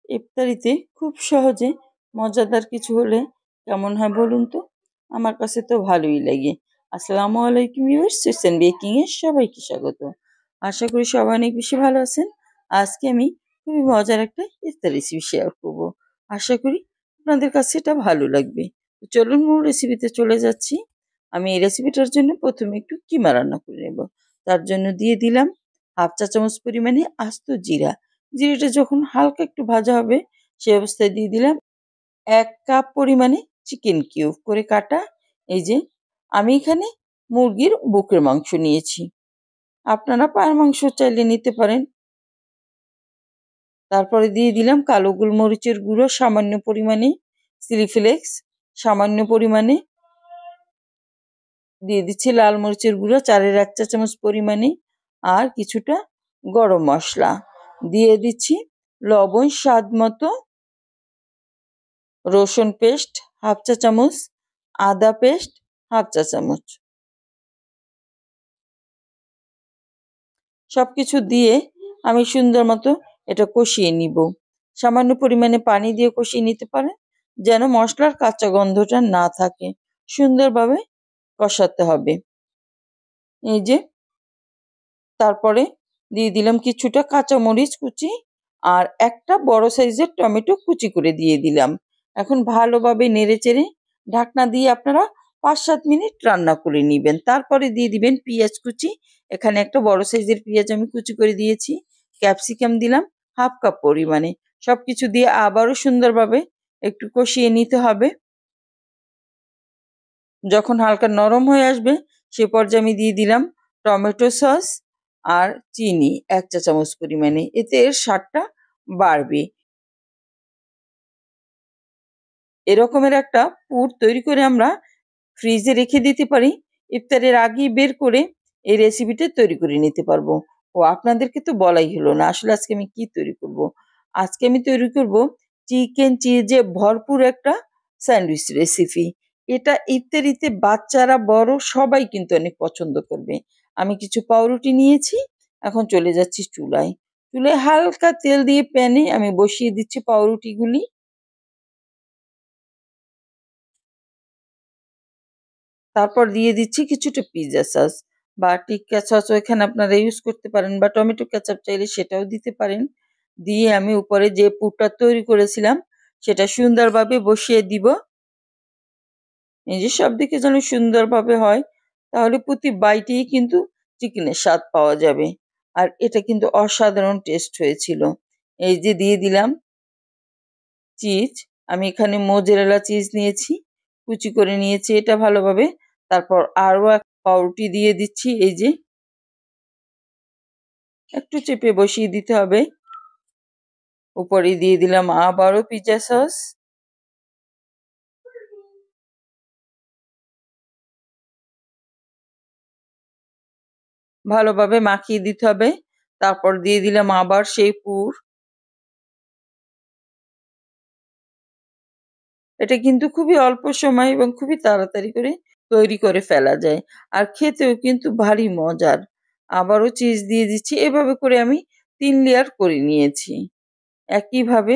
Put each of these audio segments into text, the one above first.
ইফতারিতে খুব সহজে মজাদার কিছু হলে কেমন হয় বলুন তো? আমার কাছে তো ভালোই লাগে। আসসালামু আলাইকুম ভিউয়ার্স, সুসেন বেকিং এর সবাইকে স্বাগত। আশা করি সবাই অনেক বেশি ভালো আছেন। আজকে আমি খুবই মজার একটা ইফতার রেসিপি শেয়ার করব। আশা করি আপনাদের কাছে এটা ভালো লাগবে। তো চলুন মূল রেসিপিতে চলে যাচ্ছি। আমি এই রেসিপিটার জন্য প্রথমে একটু কিমা রান্না করে নেব। তার জন্য দিয়ে দিলাম হাফ চা চামচ পরিমাণে আস্ত জিরা। জিরাটা যখন হালকা একটু ভাজা হবে সেই অবস্থায় দিয়ে দিলাম ১ কাপ পরিমাণে চিকেন কিউব করে কাটা। এই যে আমি এখানে মুরগির বুকের মাংস নিয়েছি। আপনারা পায়ের মাংস চাইলে নিতে পারেন। তারপরে দিয়ে দিলাম কালো গোলমরিচের গুঁড়ো সামান্য পরিমাণে, চিলি ফ্লেক্স সামান্য পরিমাণে, দিয়ে দিচ্ছি লাল মরিচের গুঁড়ো ১ চা চামচ পরিমাণে, আর কিছুটা গরম মসলা দিয়ে দিচ্ছি, লবণ স্বাদ মতো, রসুন পেস্ট হাফ চা চামচ, আদা পেস্ট হাফ চা চামচ। সবকিছু দিয়ে আমি সুন্দর মতো এটা কষিয়ে নিব। সামান্য পরিমাণে পানি দিয়ে কষিয়ে নিতে পারেন, যেন মশলার কাঁচা গন্ধটা না থাকে। সুন্দরভাবে কষাতে হবে। এই যে তারপরে দিয়ে দিলাম কিছুটা কাঁচামরিচ কুচি, আর একটা বড় সাইজের টমেটো কুচি করে দিয়ে দিলাম। এখন ভালোভাবে নেড়েচেড়ে ঢাকনা দিয়ে আপনারা ৫-৭ মিনিট রান্না করে নিবেন। তারপরে দিয়ে দিবেন পেঁয়াজ কুচি। এখানে একটা বড় সাইজের পেঁয়াজ আমি কুচি করে দিয়েছি। ক্যাপসিকাম দিলাম হাফ কাপ পরিমাণে। সবকিছু দিয়ে আবারও সুন্দরভাবে একটু কষিয়ে নিতে হবে। যখন হালকা নরম হয়ে আসবে সে পর্যায়ে আমি দিয়ে দিলাম টমেটো সস আর চিনি ১ চা চামচ পরিমাণে। এতে এর স্বাদটা বাড়বে। এরকমের একটা পুর তৈরি করে আমরা ফ্রিজে রেখে দিতে পারি। ইফতারের আগেই বের করে এই রেসিপিটা তৈরি করে নিতে পারবো। ও আপনাদেরকে তো বলাই হলো না। আসলে আজকে আমি কি তৈরি করব? আজকে আমি তৈরি করব চিকেন চিজে ভরপুর একটা স্যান্ডউইচ রেসিপি। এটা ইফতারিতে বাচ্চারা বড় সবাই কিন্তু অনেক পছন্দ করবে। আমি কিছু পাউরুটি নিয়েছি। এখন চলে যাচ্ছি চুলায়। চুলায় হালকা তেল দিয়ে প্যানে আমি বসিয়ে দিচ্ছি পাউরুটিগুলি। তারপর দিয়ে দিচ্ছি কিছুটা পিৎজা সস বা টিক্কা সসও এখানে আপনারা ইউজ করতে পারেন, বা টমেটো কেচাপ চাইলে সেটাও দিতে পারেন। দিয়ে আমি উপরে যে পুরটা তৈরি করেছিলাম সেটা সুন্দরভাবে বসিয়ে দিব। এই যে সব দিকে যেন সুন্দরভাবে হয়, তাহলে প্রতি বাইটেই কিন্তু চিকেনের স্বাদ পাওয়া যাবে। আর এটা কিন্তু অসাধারণ টেস্ট হয়েছিল। এই যে দিয়ে দিলাম চিজ। আমি এখানে মোজারেলা চিজ নিয়েছি, কুচি করে নিয়েছি এটা ভালোভাবে। তারপর আরও এক পাউরুটি দিয়ে দিচ্ছি। এই যে একটু চেপে বসিয়ে দিতে হবে। উপরে দিয়ে দিলাম আবারও পিৎজা সস। ভালোভাবে মাখিয়ে দিতে হবে। তারপর দিয়ে দিলাম আবার সেই পুর। এটা কিন্তু খুবই অল্প সময় এবং খুবই তাড়াতাড়ি করে তৈরি করে ফেলা যায়। আর খেতেও কিন্তু ভারী মজার। আবারও চিজ দিয়ে দিচ্ছি। এভাবে করে আমি ৩ লেয়ার করে নিয়েছি। একইভাবে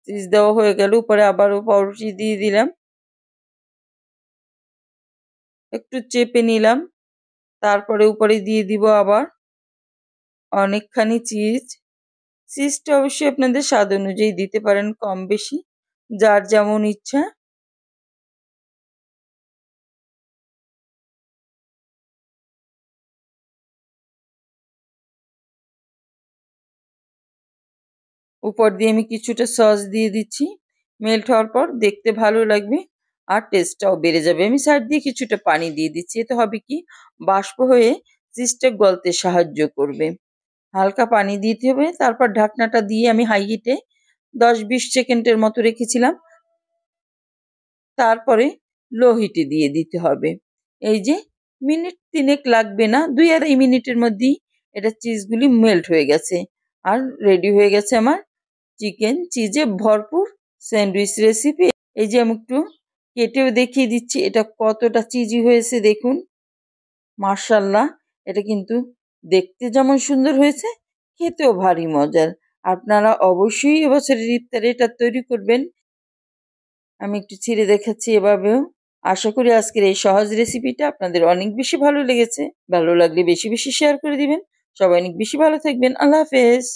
চিজ দেওয়া হয়ে গেল। উপরে আবারও পাউরুটি দিয়ে দিলাম। একটু চেপে নিলাম। তারপরে উপরে দিয়ে দিব আবার অনেকখানি চিজ। চিজটা অবশ্যই আপনাদের স্বাদ অনুযায়ী দিতে পারেন, কম বেশি যার যেমন ইচ্ছা। উপর দিয়ে আমি কিছুটা সস দিয়ে দিচ্ছি। মেল্ট হওয়ার পর দেখতে ভালো লাগবে আর টেস্টটাও বেড়ে যাবে। আমি সাইড দিয়ে কিছুটা পানি দিয়ে দিচ্ছি। এতে হবে কি, বাষ্প হয়ে চিজটা গলতে সাহায্য করবে। হালকা পানি দিতে হবে। তারপর ঢাকনাটা দিয়ে আমি হাই হিটে ১০-২০ সেকেন্ডের মতো রেখেছিলাম। তারপরে লো হিটে দিয়ে দিতে হবে। এই যে মিনিট ৩ লাগবে না, ২-২.৫ মিনিটের মধ্যেই এটা চিজগুলি মেল্ট হয়ে গেছে। আর রেডি হয়ে গেছে আমার চিকেন চিজে ভরপুর স্যান্ডউইচ রেসিপি। এই যে আমি একটু কেটেও দেখিয়ে দিচ্ছি এটা কতটা চিজি হয়েছে দেখুন। মাশাআল্লাহ, এটা কিন্তু দেখতে যেমন সুন্দর হয়েছে, খেতেও ভারী মজার। আপনারা অবশ্যই এবছরের ইফতারে এটা তৈরি করবেন। আমি একটু ছিঁড়ে দেখাচ্ছি এভাবেও। আশা করি আজকের এই সহজ রেসিপিটা আপনাদের অনেক বেশি ভালো লেগেছে। ভালো লাগলে বেশি বেশি শেয়ার করে দিবেন। সবাই অনেক বেশি ভালো থাকবেন। আল্লাহ হাফেজ।